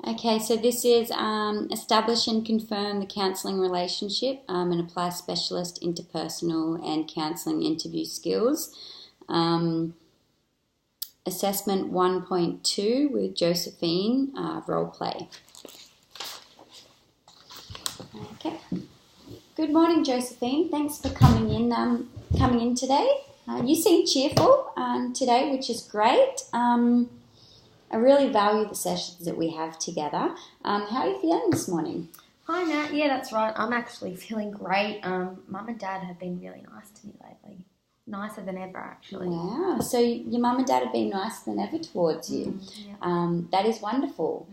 Okay, so this is establish and confirm the counselling relationship and apply specialist interpersonal and counselling interview skills. Assessment 1.2 with Josephine, role play. Okay. Good morning, Josephine. Thanks for coming in today. You seem cheerful today, which is great. I really value the sessions that we have together. How are you feeling this morning? Hi, Nat. Yeah, that's right. I'm actually feeling great. Mum and Dad have been really nice to me lately. Nicer than ever, actually. Wow. So your mum and dad have been nicer than ever towards you. Yeah. That is wonderful.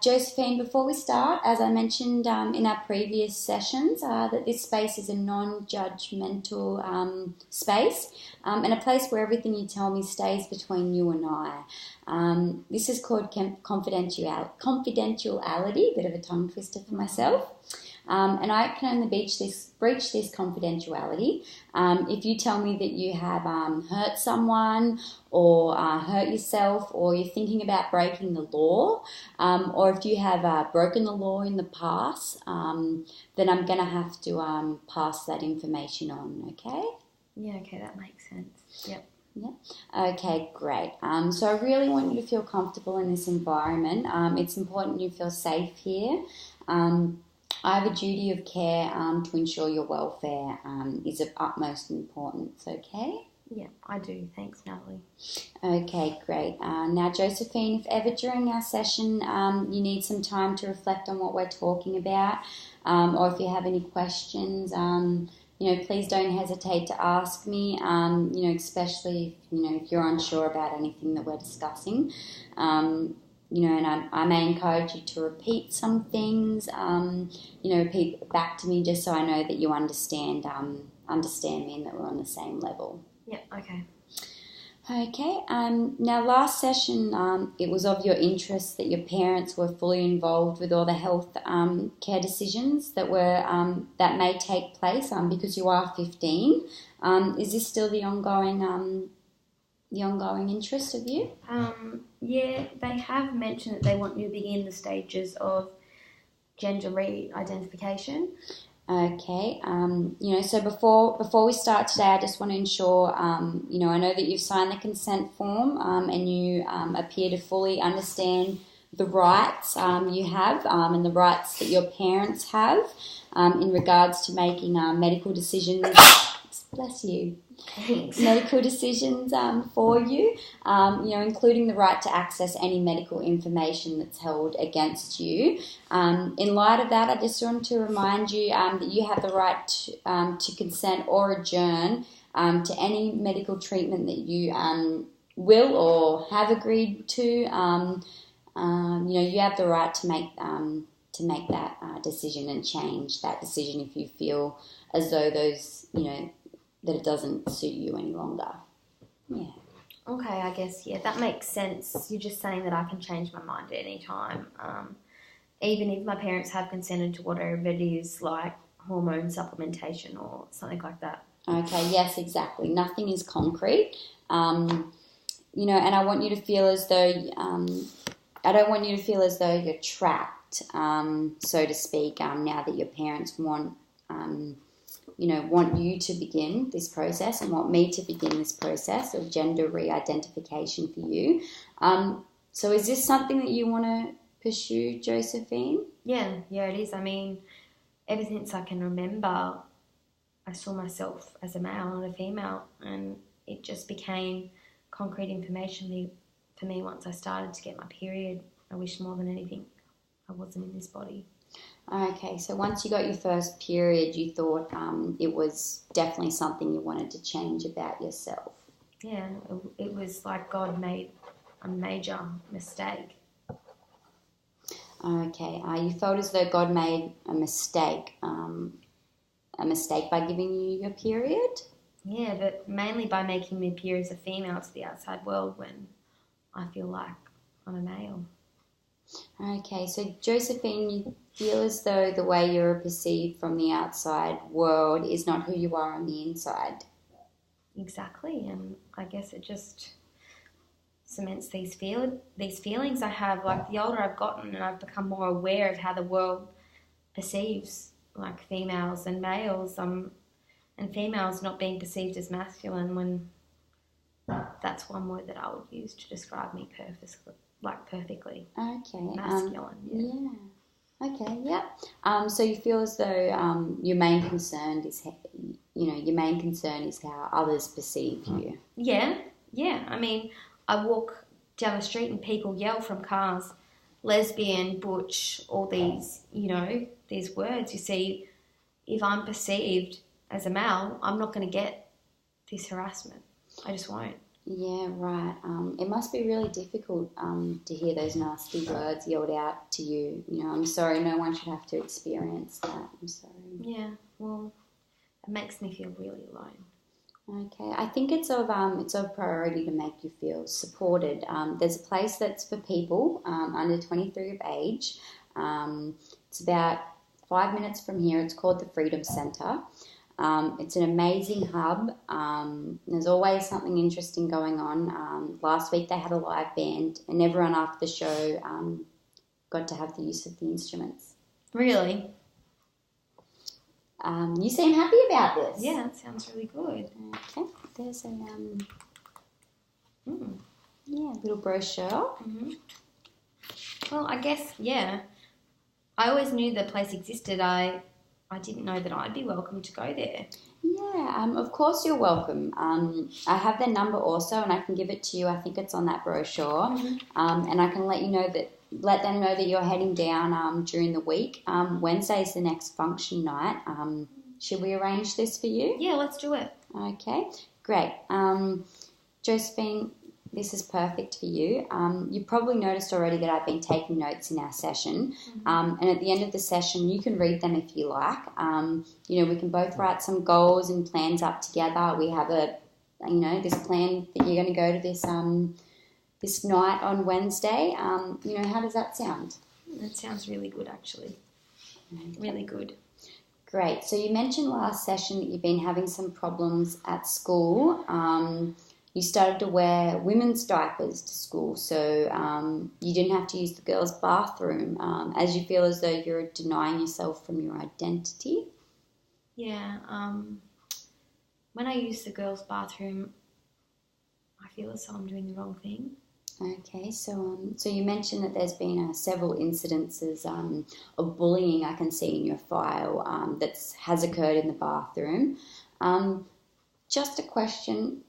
Josephine, before we start, as I mentioned in our previous sessions, that this space is a non-judgmental space and a place where everything you tell me stays between you and I. This is called confidentiality, bit of a tongue twister for myself. And I can only breach this confidentiality if you tell me that you have hurt someone or hurt yourself, or you're thinking about breaking the law, or if you have broken the law in the past, then I'm going to have to pass that information on, okay? Yeah, okay, that makes sense. Yep. Yeah. Okay, great. So I really want you to feel comfortable in this environment. It's important you feel safe here. I have a duty of care to ensure your welfare is of utmost importance, okay? Yeah, I do. Thanks, Natalie. Okay, great. Now, Josephine, if ever during our session you need some time to reflect on what we're talking about, or if you have any questions, please don't hesitate to ask me, especially if you're unsure about anything that we're discussing. And I may encourage you to repeat some things, repeat back to me just so I know that you understand me and that we're on the same level. Yeah, okay. Okay, now last session it was of your interest that your parents were fully involved with all the health care decisions that may take place because you are 15. Is this still the ongoing interest of you? Yeah, they have mentioned that they want you to begin the stages of gender re-identification. Okay, so before we start today, I just want to ensure, I know that you've signed the consent form and you appear to fully understand the rights you have and the rights that your parents have in regards to making medical decisions. Bless you. Thanks. Medical decisions for you, including the right to access any medical information that's held against you. In light of that, I just want to remind you that you have the right to consent or adjourn to any medical treatment that you will or have agreed to. You have the right to make that decision and change that decision if you feel as though those, that it doesn't suit you any longer. Yeah. Okay, I guess, yeah, that makes sense. You're just saying that I can change my mind at any time, even if my parents have consented to whatever it is, like hormone supplementation or something like that. Okay, yes, exactly. Nothing is concrete. And I want you to feel as though, I don't want you to feel as though you're trapped, so to speak, now that your parents want you to begin this process and want me to begin this process of gender re-identification for you. So is this something that you want to pursue, Josephine? Yeah, it is. I mean, ever since I can remember, I saw myself as a male and a female, and it just became concrete information for me once I started to get my period. I wish more than anything I wasn't in this body. Okay, so once you got your first period, you thought it was definitely something you wanted to change about yourself. Yeah, it was like God made a major mistake. Okay, you felt as though God made a mistake by giving you your period? Yeah, but mainly by making me appear as a female to the outside world when I feel like I'm a male. Okay, so Josephine, you feel as though the way you're perceived from the outside world is not who you are on the inside. Exactly, and I guess it just cements these feelings I have. Like, the older I've gotten and I've become more aware of how the world perceives like females and males, and females not being perceived as masculine, when that's one word that I would use to describe me perfectly. Okay. Masculine. Yeah. Okay. Yep. So you feel as though your main concern is, how others perceive you. Yeah. I mean, I walk down the street and people yell from cars, lesbian, butch, all these, these words. You see, if I'm perceived as a male, I'm not going to get this harassment. I just won't. Yeah, right. It must be really difficult to hear those nasty words yelled out to you. I'm sorry, no one should have to experience that. I'm sorry. Yeah, well, it makes me feel really alone. Okay, I think it's of priority to make you feel supported. There's a place that's for people under 23 of age. It's about 5 minutes from here. It's called the Freedom Centre. It's an amazing hub. There's always something interesting going on. Last week they had a live band, and everyone after the show got to have the use of the instruments. Really? You seem happy about this. Yeah, that sounds really good. Okay, there's a little brochure. Mm-hmm. Well, I guess, yeah. I always knew the place existed. I didn't know that I'd be welcome to go there. Yeah, of course you're welcome. I have their number also, and I can give it to you. I think it's on that brochure. Mm-hmm. And I can let them know that you're heading down during the week. Wednesday's the next function night. Should we arrange this for you? Yeah, let's do it. Okay, great. Josephine, this is perfect for you. You probably noticed already that I've been taking notes in our session. Mm-hmm. And at the end of the session, you can read them if you like. We can both write some goals and plans up together. We have this plan that you're going to go to this night on Wednesday. How does that sound? That sounds really good, actually. Okay. Really good. Great. So you mentioned last session that you've been having some problems at school. You started to wear women's diapers to school, so you didn't have to use the girls' bathroom, as you feel as though you're denying yourself from your identity. Yeah. When I use the girls' bathroom, I feel as though I'm doing the wrong thing. Okay, so you mentioned that there's been several incidences of bullying I can see in your file that has occurred in the bathroom. Just a question,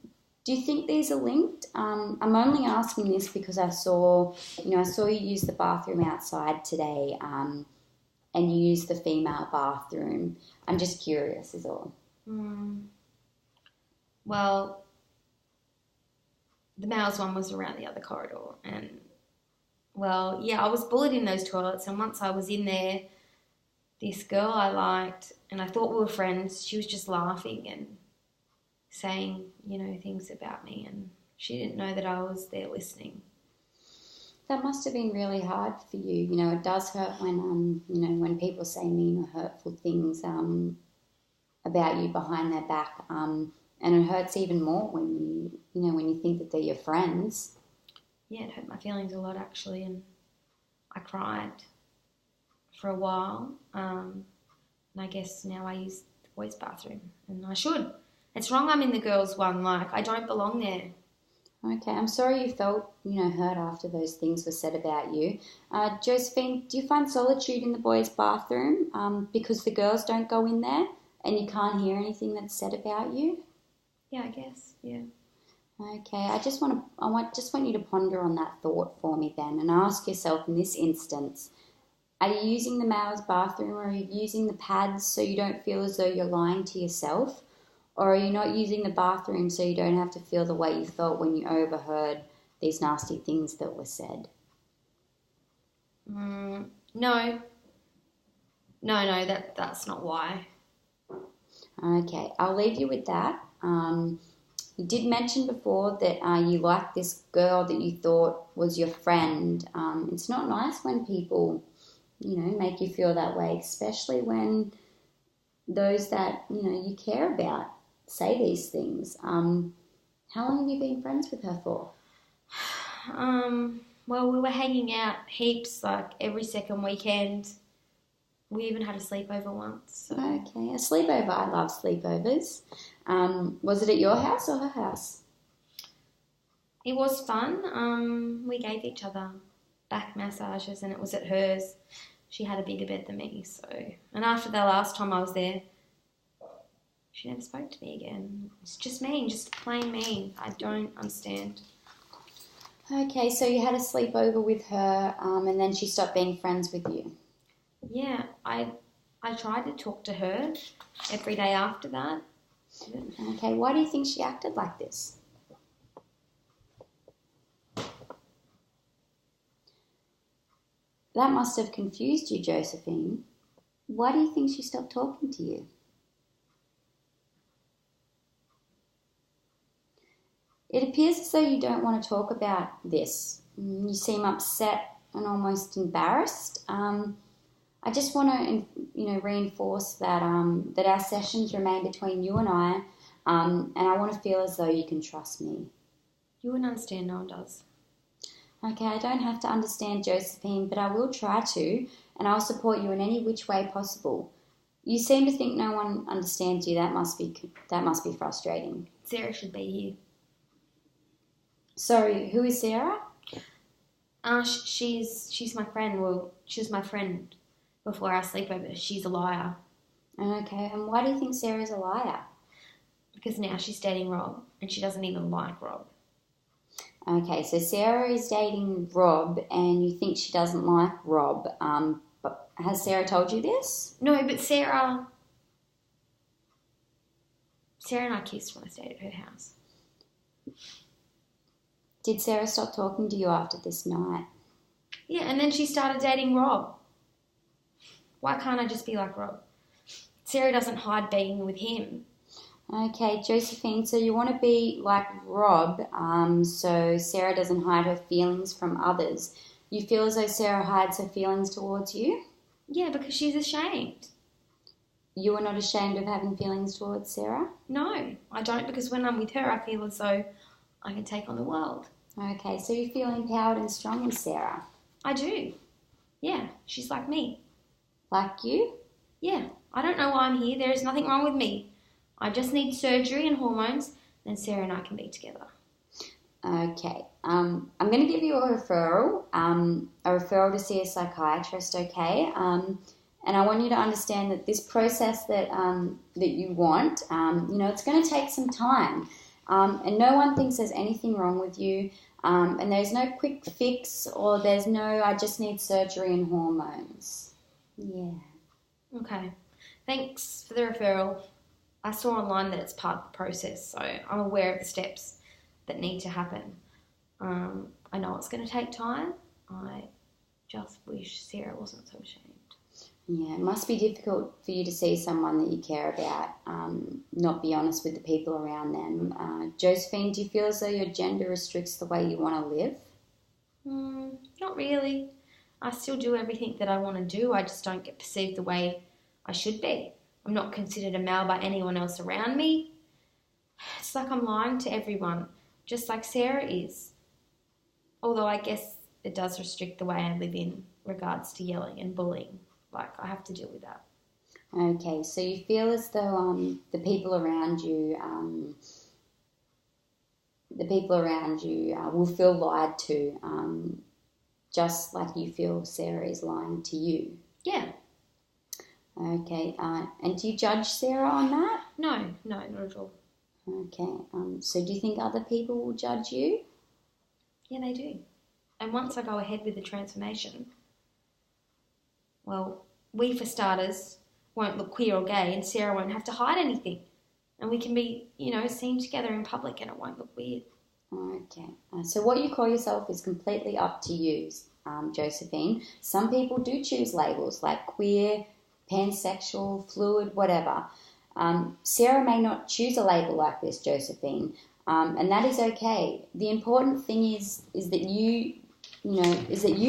do you think these are linked? I'm only asking this because I saw you use the bathroom outside today and you use the female bathroom. I'm just curious is all. Well, the male's one was around the other corridor, and I was bullied in those toilets, and once I was in there, this girl I liked, and I thought we were friends, she was just laughing and saying, things about me, and she didn't know that I was there listening. That must have been really hard for you. It does hurt when people say mean or hurtful things about you behind their back. And it hurts even more when you think that they're your friends. Yeah, it hurt my feelings a lot, actually, and I cried for a while. And I guess now I use the boys' bathroom, and I should. It's wrong I'm in the girls' one, I don't belong there. Okay, I'm sorry you felt, hurt after those things were said about you. Josephine, do you find solitude in the boys' bathroom because the girls don't go in there and you can't hear anything that's said about you? Yeah, I guess, yeah. Okay, I just want you to ponder on that thought for me then and ask yourself in this instance, are you using the male's bathroom or are you using the pads so you don't feel as though you're lying to yourself? Or are you not using the bathroom so you don't have to feel the way you felt when you overheard these nasty things that were said? No, that's not why. Okay, I'll leave you with that. You did mention before that you liked this girl that you thought was your friend. It's not nice when people, make you feel that way, especially when those that, you care about say these things. How long have you been friends with her for? Well, we were hanging out heaps, like every second weekend. We even had a sleepover once. So. Okay, a sleepover. I love sleepovers. Was it at your house or her house? It was fun. We gave each other back massages, and it was at hers. She had a bigger bed than me, so. And after the last time I was there, she never spoke to me again. It's just mean, just plain mean. I don't understand. Okay, so you had a sleepover with her, and then she stopped being friends with you. Yeah, I tried to talk to her every day after that. Okay, why do you think she acted like this? That must have confused you, Josephine. Why do you think she stopped talking to you? It appears as though you don't want to talk about this. You seem upset and almost embarrassed. I just want to, reinforce that that our sessions remain between you and I, and I want to feel as though you can trust me. You wouldn't understand, no one does. Okay, I don't have to understand, Josephine, but I will try to, and I'll support you in any which way possible. You seem to think no one understands you. That must be frustrating. Sarah should be here. Sorry, who is Sarah? She's my friend. Well, she was my friend before our sleepover. She's a liar. Okay, and why do you think Sarah's a liar? Because now she's dating Rob, and she doesn't even like Rob. Okay, so Sarah is dating Rob, and you think she doesn't like Rob. But has Sarah told you this? No, but Sarah and I kissed when I stayed at her house. Did Sarah stop talking to you after this night? Yeah, and then she started dating Rob. Why can't I just be like Rob? Sarah doesn't hide being with him. Okay, Josephine, so you want to be like Rob, so Sarah doesn't hide her feelings from others. You feel as though Sarah hides her feelings towards you? Yeah, because she's ashamed. You are not ashamed of having feelings towards Sarah? No, I don't, because when I'm with her, I feel as though I can take on the world. Okay, so you feel empowered and strong with Sarah? I do. Yeah, she's like me. Like you? Yeah, I don't know why I'm here. There is nothing wrong with me. I just need surgery and hormones, then Sarah and I can be together. Okay, I'm going to give you a referral to see a psychiatrist, okay? And I want you to understand that this process that you want, it's going to take some time. And no one thinks there's anything wrong with you. And there's no quick fix or there's no, I just need surgery and hormones. Yeah. Okay. Thanks for the referral. I saw online that it's part of the process, so I'm aware of the steps that need to happen. I know it's going to take time. I just wish Sarah wasn't so ashamed. Yeah, it must be difficult for you to see someone that you care about not be honest with the people around them. Josephine, do you feel as though your gender restricts the way you want to live? Not really. I still do everything that I want to do. I just don't get perceived the way I should be. I'm not considered a male by anyone else around me. It's like I'm lying to everyone, just like Sarah is. Although I guess it does restrict the way I live in regards to yelling and bullying. Like, I have to deal with that. Okay, so you feel as though the people around you will feel lied to, just like you feel Sarah is lying to you. Yeah. Okay, and do you judge Sarah on that? No, not at all. Okay, so do you think other people will judge you? Yeah, they do. And once I go ahead with the transformation, well, we, for starters, won't look queer or gay, and Sarah won't have to hide anything. And we can be, seen together in public and it won't look weird. Okay, so what you call yourself is completely up to you, Josephine. Some people do choose labels like queer, pansexual, fluid, whatever. Sarah may not choose a label like this, Josephine, and that is okay. The important thing is that you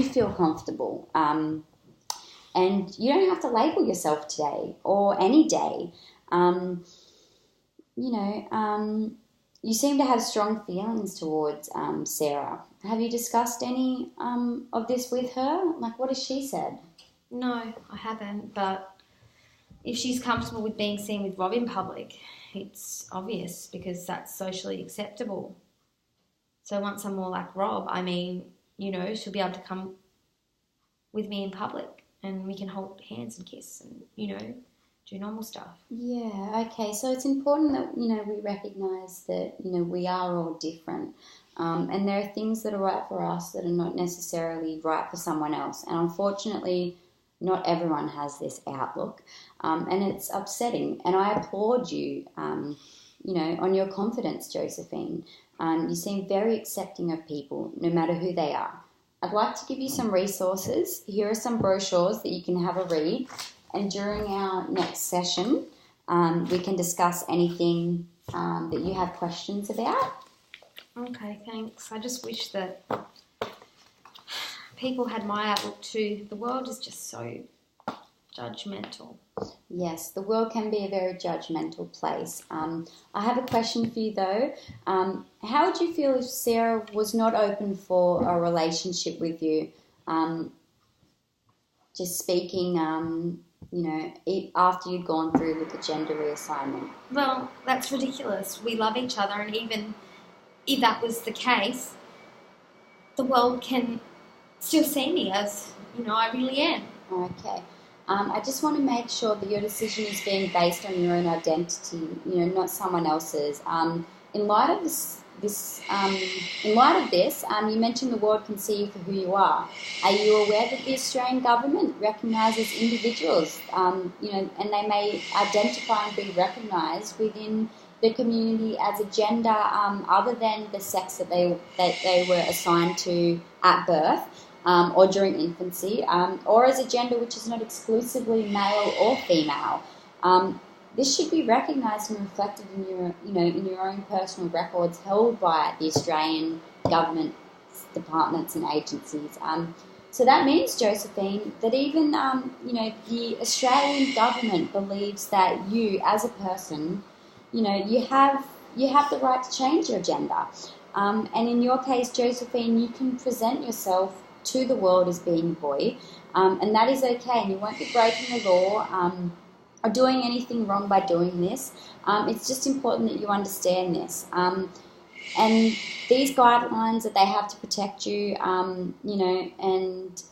feel comfortable. And you don't have to label yourself today or any day. You seem to have strong feelings towards Sarah. Have you discussed any of this with her? Like, what has she said? No, I haven't, but if she's comfortable with being seen with Rob in public, it's obvious because that's socially acceptable. So once I'm more like Rob, I mean, she'll be able to come with me in public and we can hold hands and kiss and, do normal stuff. Yeah, okay. So it's important that, we recognise that, we are all different. And there are things that are right for us that are not necessarily right for someone else. And unfortunately, not everyone has this outlook. And it's upsetting. And I applaud you, on your confidence, Josephine. You seem very accepting of people, no matter who they are. I'd like to give you some resources. Here are some brochures that you can have a read. And during our next session, we can discuss anything that you have questions about. Okay, thanks. I just wish that people had my outlook too. The world is just so judgmental. Yes, the world can be a very judgmental place. I have a question for you though. How would you feel if Sarah was not open for a relationship with you? Just speaking, after you'd gone through with the gender reassignment. Well, that's ridiculous. We love each other, and even if that was the case, the world can still see me as, I really am. Okay. I just want to make sure that your decision is being based on your own identity, not someone else's. In light of this, you mentioned the world can see you for who you are. Are you aware that the Australian government recognises individuals, and they may identify and be recognised within the community as a gender other than the sex that they were assigned to at birth? Or during infancy, or as a gender which is not exclusively male or female. This should be recognised and reflected in your own personal records held by the Australian government departments and agencies. So that means, Josephine, that even the Australian government believes that you, as a person, you have the right to change your gender. And in your case, Josephine, you can present yourself to the world as being a boy, and that is okay, and you won't be breaking the law or doing anything wrong by doing this. It's just important that you understand this. And these guidelines that they have to protect you, and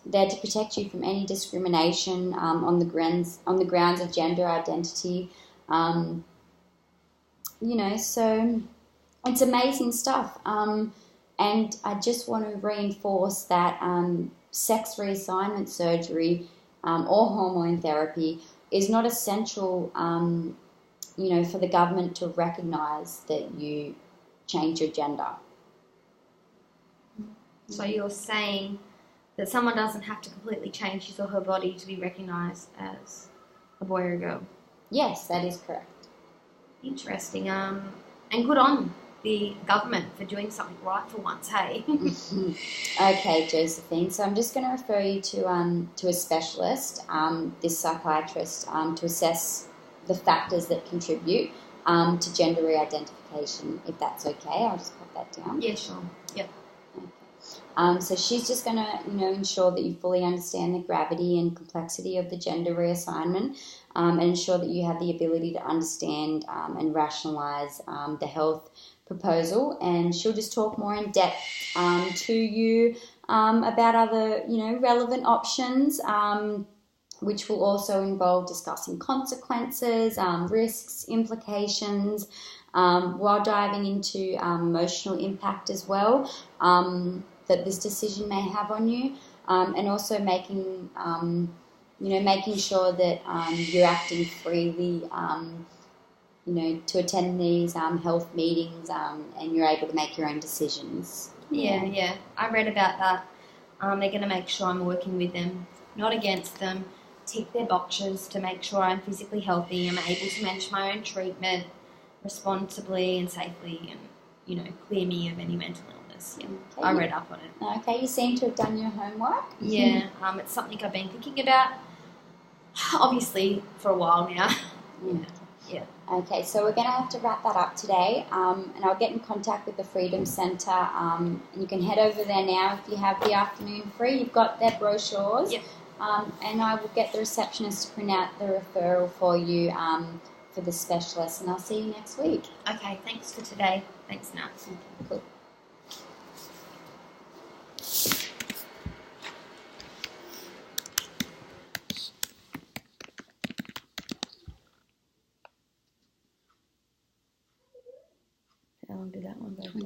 they're to protect you from any discrimination on the grounds of gender identity. So it's amazing stuff. And I just want to reinforce that sex reassignment surgery or hormone therapy is not essential, for the government to recognise that you change your gender. So you're saying that someone doesn't have to completely change his or her body to be recognised as a boy or a girl? Yes, that is correct. Interesting. And good on the government for doing something right for once, hey? Okay, Josephine. So I'm just going to refer you to a specialist, this psychiatrist, to assess the factors that contribute to gender re-identification, if that's okay. I'll just pop that down. Yeah, sure. Yep. Okay. So she's just going to, ensure that you fully understand the gravity and complexity of the gender reassignment, and ensure that you have the ability to understand and rationalise the health proposal, and she'll just talk more in depth to you about other, relevant options, which will also involve discussing consequences, risks, implications, while diving into emotional impact as well that this decision may have on you, and also making sure that you're acting freely. To attend these health meetings and you're able to make your own decisions. Yeah. I read about that. They're going to make sure I'm working with them, not against them, tick their boxes to make sure I'm physically healthy, I'm able to manage my own treatment responsibly and safely and, clear me of any mental illness. Yeah. Okay. I read up on it. Okay, you seem to have done your homework. Yeah, it's something I've been thinking about, obviously, for a while now. Yeah. Yeah. Okay, so we're going to have to wrap that up today, and I'll get in contact with the Freedom Centre, and you can head over there now if you have the afternoon free. You've got their brochures, Yep. And I will get the receptionist to print out the referral for you for the specialist, and I'll see you next week. Okay, thanks for today. Thanks, Nat. Okay, cool. How long did that one go?